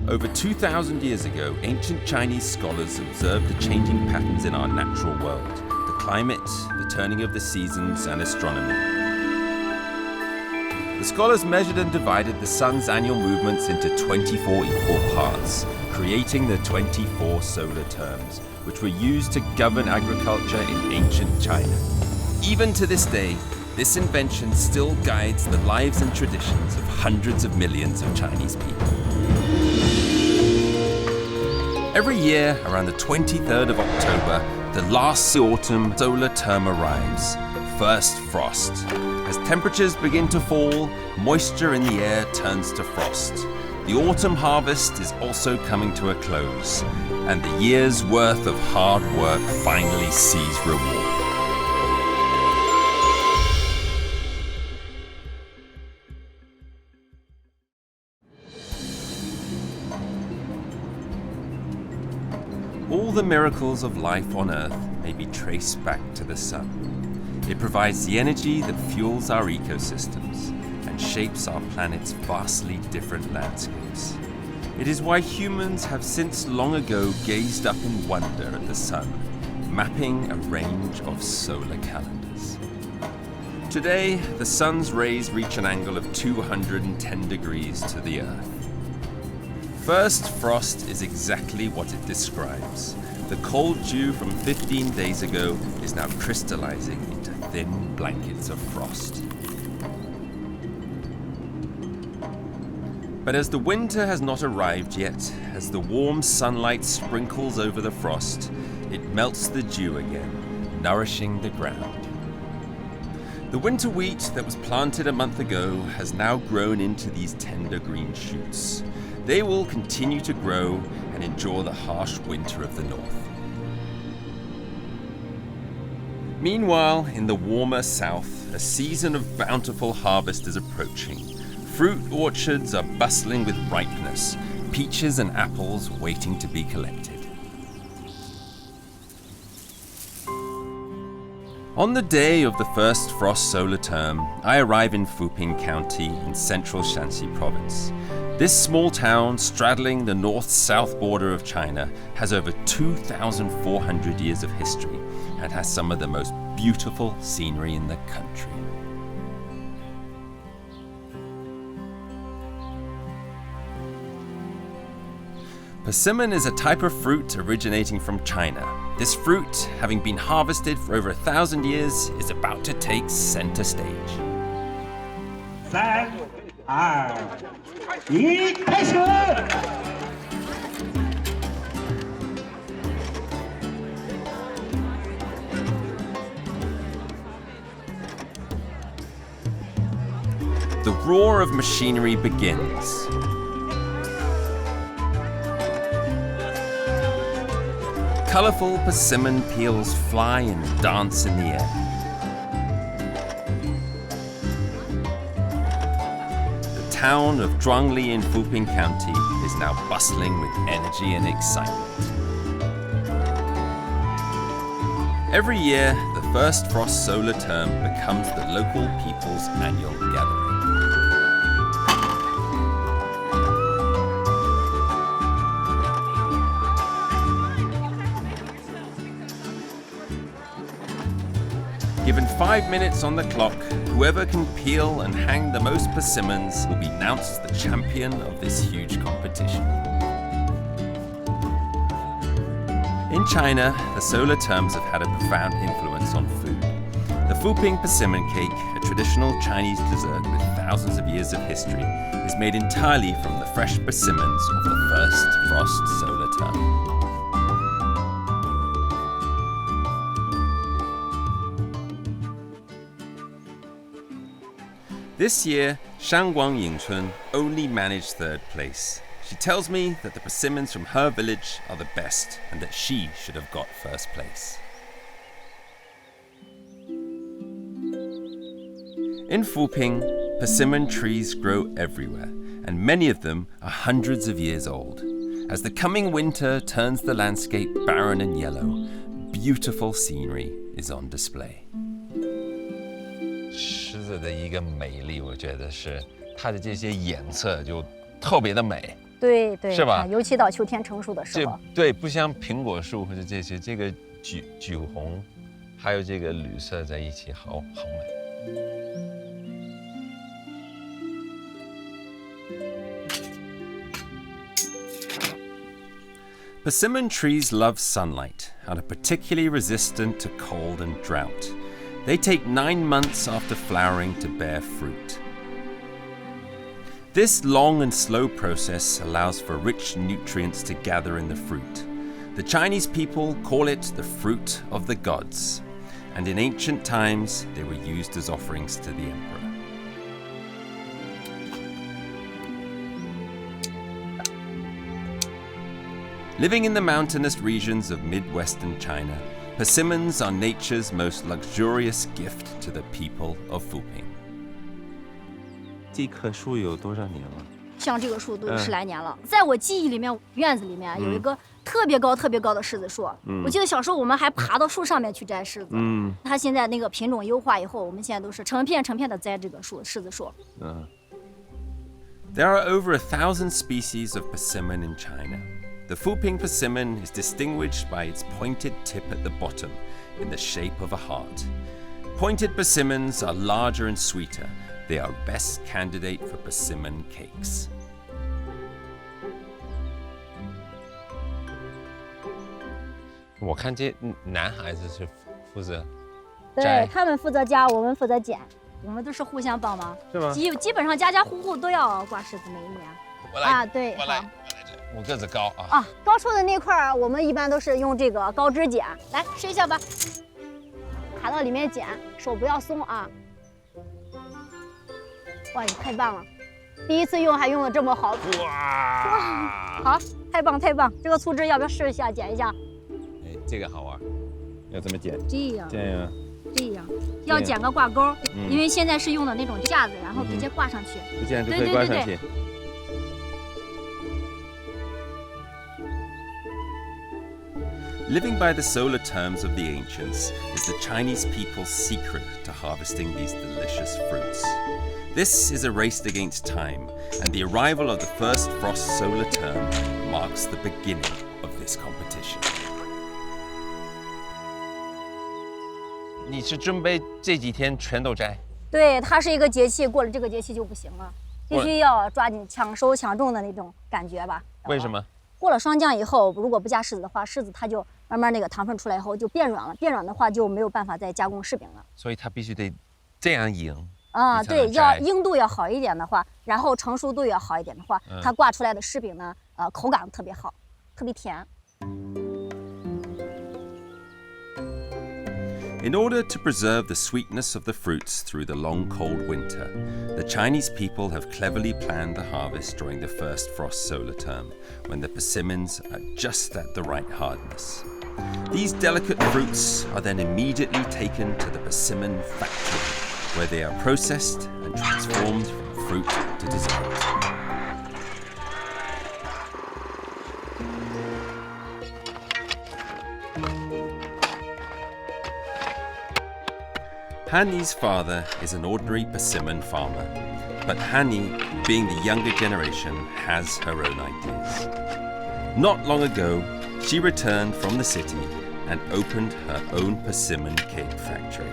Over 2,000 years ago, ancient Chinese scholars observed the changing patterns in our natural world, the climate, the turning of the seasons, and astronomy. The scholars measured and divided the sun's annual movements into 24 equal parts, creating the 24 solar terms, which were used to govern agriculture in ancient China. Even to this day, this invention still guides the lives and traditions of hundreds of millions of Chinese people. Every year, around the 23rd of October, the last autumn solar term arrives, first frost. As temperatures begin to fall, moisture in the air turns to frost. The autumn harvest is also coming to a close, and the year's worth of hard work finally sees reward. All the miracles of life on Earth may be traced back to the sun. It provides the energy that fuels our ecosystems and shapes our planet's vastly different landscapes. It is why humans have since long ago gazed up in wonder at the sun, mapping a range of solar calendars. Today, the sun's rays reach an angle of 210 degrees to the Earth. First frost is exactly what it describes. The cold dew from 15 days ago is now crystallizing into thin blankets of frost. But as the winter has not arrived yet, as the warm sunlight sprinkles over the frost, it melts the dew again, nourishing the ground. The winter wheat that was planted a month ago has now grown into these tender green shoots. They will continue to grow and endure the harsh winter of the north. Meanwhile, in the warmer south, a season of bountiful harvest is approaching. Fruit orchards are bustling with ripeness, peaches and apples waiting to be collected. On the day of the first frost solar term, I arrive in Fuping County in central Shaanxi province. This small town, straddling the north-south border of China, has over 2,400 years of history and has some of the most beautiful scenery in the country. Persimmon is a type of fruit originating from China. This fruit, having been harvested for over 1,000 years, is about to take center stage. 3、2、1，开始！ The roar of machinery begins. Colorful persimmon peels fly and dance in the air. The town of Zhuangli in Fuping County is now bustling with energy and excitement. Every year, the first frost solar term becomes the local people's annual gathering. Given 5 minutes on the clock, whoever can peel and hang the most persimmons will be announced the champion of this huge competition. In China, the solar terms have had a profound influence on food. The Fuping persimmon cake, a traditional Chinese dessert with thousands of years of history, is made entirely from the fresh persimmons of the first frost solar term. This year, Shangguang Yingchun only managed third place. She tells me that the persimmons from her village are the best and that she should have got first place. In Fuping, persimmon trees grow everywhere, and many of them are hundreds of years old. As the coming winter turns the landscape barren and yellow, beautiful scenery is on display. 狮子的一个美丽，我觉得是它的这些颜色就特别的美。对对，是吧？尤其到秋天成熟的时候。对，不像苹果树或者这些，这个橘红，还有这个绿色在一起，好美。Persimmon trees love sunlight and are particularly resistant to cold and drought. They take 9 months after flowering to bear fruit. This long and slow process allows for rich nutrients to gather in the fruit. The Chinese people call it the fruit of the gods, and in ancient times they were used as offerings to the emperor. Living in the mountainous regions of Midwestern China, persimmons are nature's most luxurious gift to the people of Fuping. 这棵树有多少年了？像这个树都有10来年了。在我记忆里面，院子里面有一个特别高的柿子树。我记得小时候我们还爬到树上面去摘柿子。它现在那个品种优化以后，我们现在都是成片的摘这个柿子树。There are over 1,000 species of persimmon in China. The Fuping persimmon is distinguished by its pointed tip at the bottom, in the shape of a heart. Pointed persimmons are larger and sweeter. They are best candidate for persimmon cakes. 我看这男孩子是负责摘，对他们负责夹，我们负责剪，我们都是互相帮忙。是吗？基本上家户户都要挂柿子，每一年。我来，对，我来，我个子高啊。高处的那块儿，我们一般都是用这个高枝剪，来试一下吧。卡到里面剪，手不要松啊。哇，你太棒了！第一次用还用的这么好。哇，好，太棒！这个粗枝要不要试一下剪一下？哎，这个好玩，要怎么剪？这样，要剪个挂钩，因为现在是用的那种架子，然后直接挂上去。这样就可以挂上去。Living by the solar terms of the ancients is the Chinese people's secret to harvesting these delicious fruits. This is a race against time, and the arrival of the first frost solar term marks the beginning of this competition. 你是准备这几天全都摘？对，它是一个节气，过了这个节气就不行了，必须要抓紧抢收抢种的那种感觉吧。为什么？过了霜降以后，如果不加柿子的话，柿子它就慢慢那个糖分出来以后就变软了，变软的话就没有办法再加工柿饼了。所以它必须得这样硬对，要硬度要好一点的话，然后成熟度要好一点的话，它挂出来的柿饼呢，口感特别好，特别甜。In order to preserve the sweetness of the fruits through the long cold winter, the Chinese people have cleverly planned the harvest during the first frost solar term, when the persimmons are just at the right hardness. These delicate fruits are then immediately taken to the persimmon factory, where they are processed and transformed from fruit to dessert. Hanni's father is an ordinary persimmon farmer, but Hanni, being the younger generation, has her own ideas. Not long ago, she returned from the city and opened her own persimmon cake factory.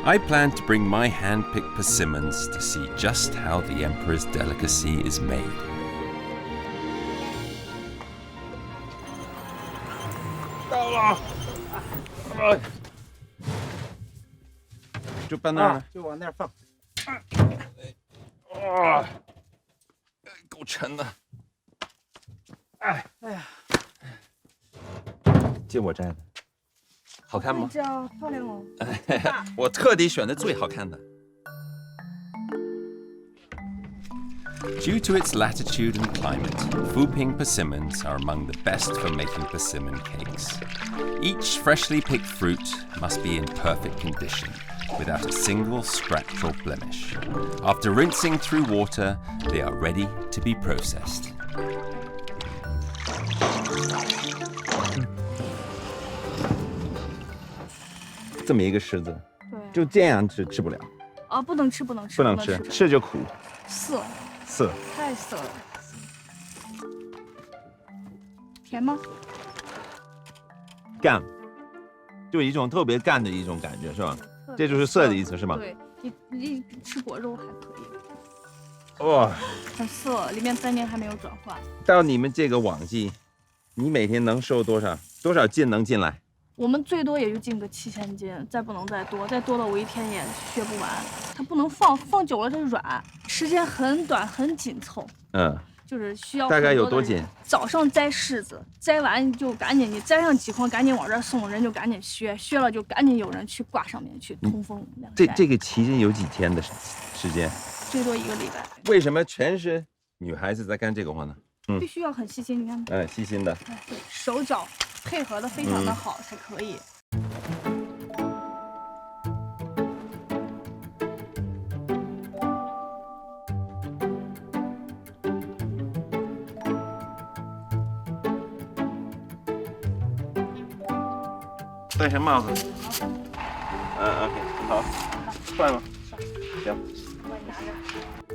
I plan to bring my hand-picked persimmons to see just how the emperor's delicacy is made. 到了，就搬那儿了，就往那儿放。够沉的。哎呀，这我摘的，好看吗？这漂亮哦。我特地选的最好看的。Due to its latitude and climate, Fuping persimmons are among the best for making persimmon cakes. Each freshly picked fruit must be in perfect condition, without a single scratch or blemish. After rinsing through water, they are ready to be processed. 这么一个柿子，就这样吃不了。不能吃，吃就苦。涩，涩，太涩了。甜吗？干，就一种特别干的一种感觉，是吧？这就是涩的意思，是吗？对，你吃果肉还可以。哇，很涩，里面单宁还没有转化。到你们这个旺季，你每天能收多少斤能进来？我们最多也就进个7000斤，再不能再多，再多了我一天也削不完。它不能放久了它软，时间很短很紧凑。就是需要大概有多紧？早上摘柿子，摘完就赶紧，你摘上几筐，赶紧往这儿送，人就赶紧削了就赶紧有人去挂上面去通风晾晒。这个期间有几天的时间？最多1个礼拜。为什么全是女孩子在干这个活呢？必须要很细心，你看。细心的。对，手脚配合的非常的好才可以。戴上帽子。OK， 好，帅吗？行。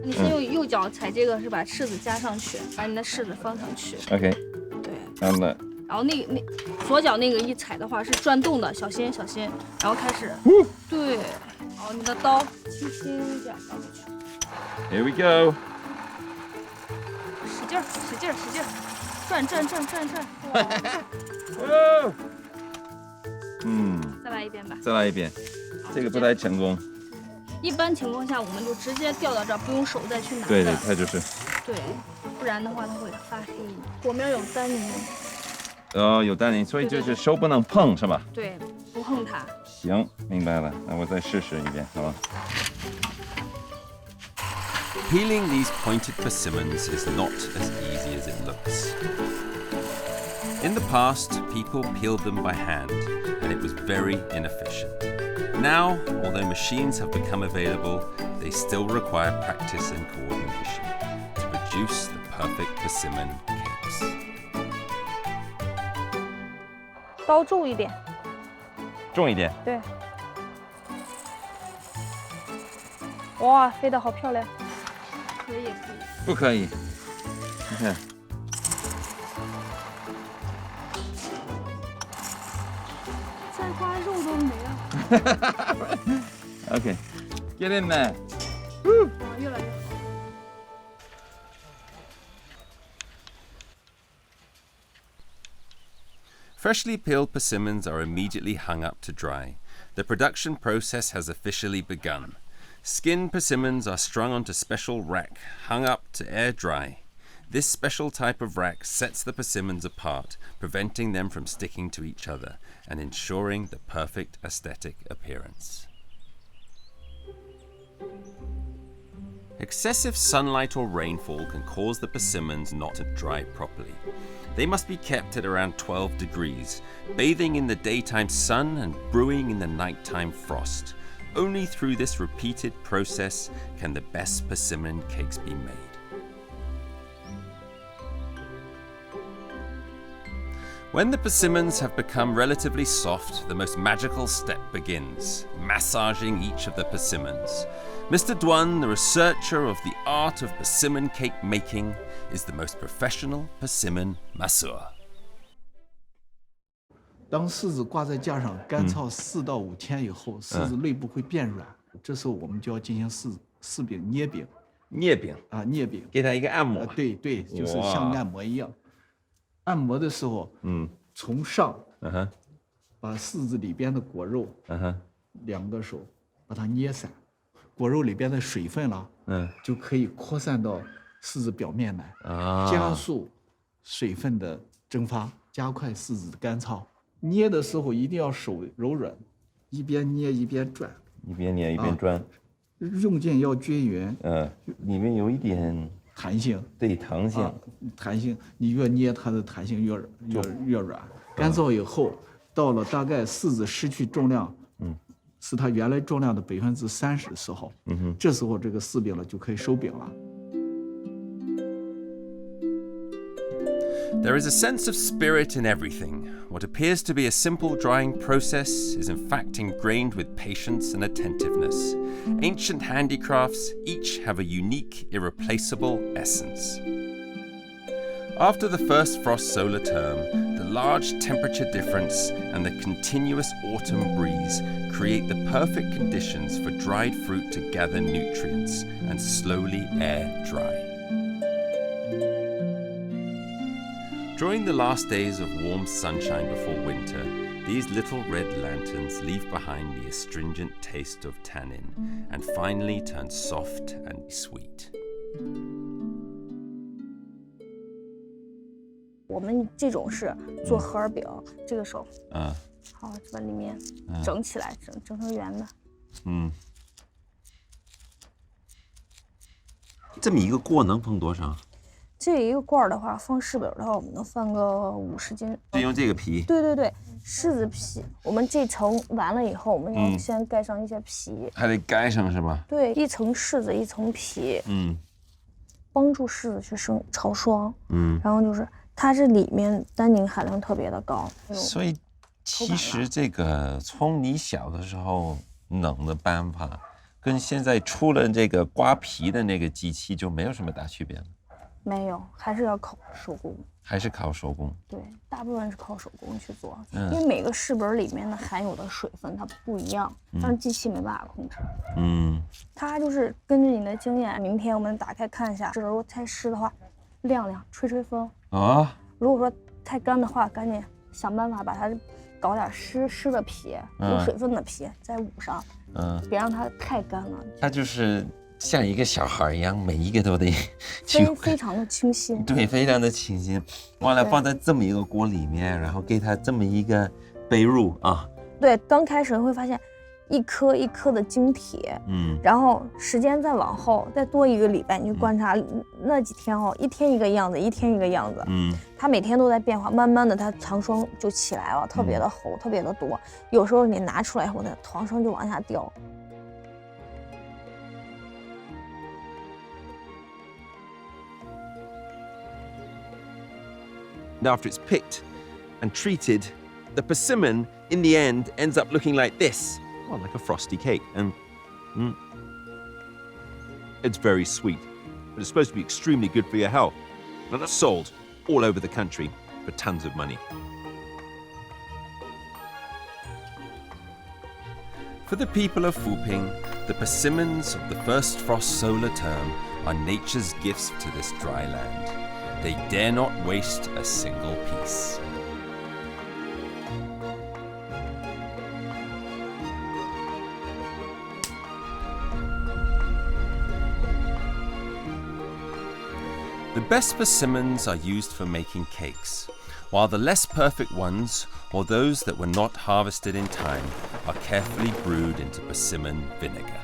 你先用右脚踩这个，是把柿子加上去，把你的柿子放上去。OK。对。然后那左脚那个一踩的话是转动的，小心小心。然后开始。对。然后你的刀轻轻这样放过去。 Here we go。使劲使劲使劲，转。再来一遍吧。再来一遍，这个不太成功。一般情况下，我们就直接吊到这儿，不用手再去拿。对，它就是。对，不然的话它会发黑。果面有单宁。有单宁，所以就是手不能碰，是吧？对，不碰它。行，明白了，那我再试试一遍，好吧？ Peeling these pointed persimmons is not as easy as it looks. In the past, people peeled them by hand, and it was very inefficient. Now, although machines have become available, they still require practice and coordination to produce the perfect persimmon cakes. 刀重一点。重一点。对。哇，飞得好漂亮。可以。不可以。你看。 再刮肉都没了。OK， get in there。越来越好。 Freshly peeled persimmons are immediately hung up to dry. The production process has officially begun. Skinned persimmons are strung onto special rack, hung up to air dry. This special type of rack sets the persimmons apart, preventing them from sticking to each other and ensuring the perfect aesthetic appearance. Excessive sunlight or rainfall can cause the persimmons not to dry properly. They must be kept at around 12 degrees, bathing in the daytime sun and brewing in the nighttime frost. Only through this repeated process can the best persimmon cakes be made. When the persimmons have become relatively soft, the most magical step begins, massaging each of the persimmons. Mr. Duan, the researcher of the art of persimmon cake making, is the most professional persimmon masseur. 当柿子挂在架上干燥4到5天以后，柿子内部会变软，这时候我们就要进行柿饼捏饼。捏饼啊，捏饼，给它一个按摩。对对，就是像按摩一样。按摩的时候，从上，把柿子里边的果肉，2个手把它捏散，果肉里边的水分了，就可以扩散到柿子表面来，加速水分的蒸发，加快柿子的干燥。捏的时候一定要手柔软，一边捏一边转，一边捏一边转，用劲要均匀。里面有一点弹性，对，弹性，弹性，你越捏它的弹性越软。干燥以后，到了大概柿子失去重量，是它原来重量的30%的时候，这时候这个柿饼了就可以收饼了。 There is a sense of spirit in everything. What appears to be a simple drying process is in fact ingrained with patience and attentiveness. Ancient handicrafts each have a unique, irreplaceable essence. After the first frost solar term, the large temperature difference and the continuous autumn breeze create the perfect conditions for dried fruit to gather nutrients and slowly air dry. During the last days of warm sunshine before winter, these little red lanterns leave behind the astringent taste of tannin and finally turn soft and sweet. 我们这种是做荷尔饼，这个手，好，把里面整起来，整成圆的。这么一个锅能放多少？这一个罐的话，放柿饼的话，我们能放个50斤。就用这个皮？对对对，柿子皮，我们这层完了以后，我们要先盖上一些皮。还得盖上是吧？对，一层柿子一层皮，帮助柿子去潮霜。然后就是它这里面单宁含量特别的高。所以其实这个从你小的时候弄的办法，跟现在出了这个刮皮的那个机器就没有什么大区别了。没有，还是要靠手工。还是靠手工？对，大部分是靠手工去做，因为每个柿本里面的含有的水分它不一样，让机器没办法控制。它就是根据你的经验，明天我们打开看一下，如果太湿的话，晾晾，吹风啊。如果说太干的话，赶紧想办法把它搞点湿的皮，有水分的皮再捂上，别让它太干了。它就是像一个小孩一样，每一个都得非常的清新。对，非常的清新。完了放在这么一个锅里面，然后给它这么一个背入啊。对，刚开始会发现一颗一颗的晶体，然后时间再往后再多1个礼拜，你就观察那几天哦，一天一个样子，一天一个样子，它每天都在变化，慢慢的它糖霜就起来了，特别的厚，特别的多，有时候你拿出来后，它糖霜就往下掉。And after it's picked and treated, the persimmon in the end ends up looking like this. Well, like a frosty cake. And it's very sweet, but it's supposed to be extremely good for your health. And it's sold all over the country for tons of money. For the people of Fuping, the persimmons of the first frost solar term are nature's gifts to this dry land. They dare not waste a single piece. The best persimmons are used for making cakes, while the less perfect ones, or those that were not harvested in time, are carefully brewed into persimmon vinegar.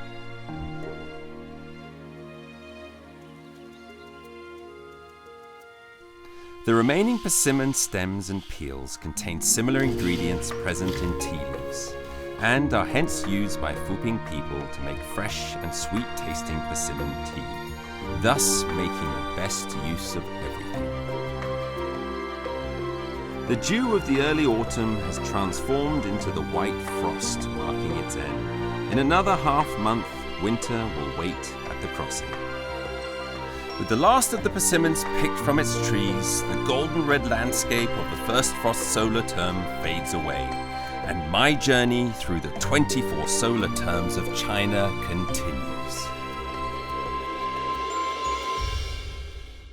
The remaining persimmon stems and peels contain similar ingredients present in tea leaves, and are hence used by Fuping people to make fresh and sweet-tasting persimmon tea, thus making the best use of everything. The dew of the early autumn has transformed into the white frost marking its end. In another half-month, winter will wait at the crossing. With the last of the persimmons picked from its trees, the golden red landscape of the first frost solar term fades away, and my journey through the 24 solar terms of China continues.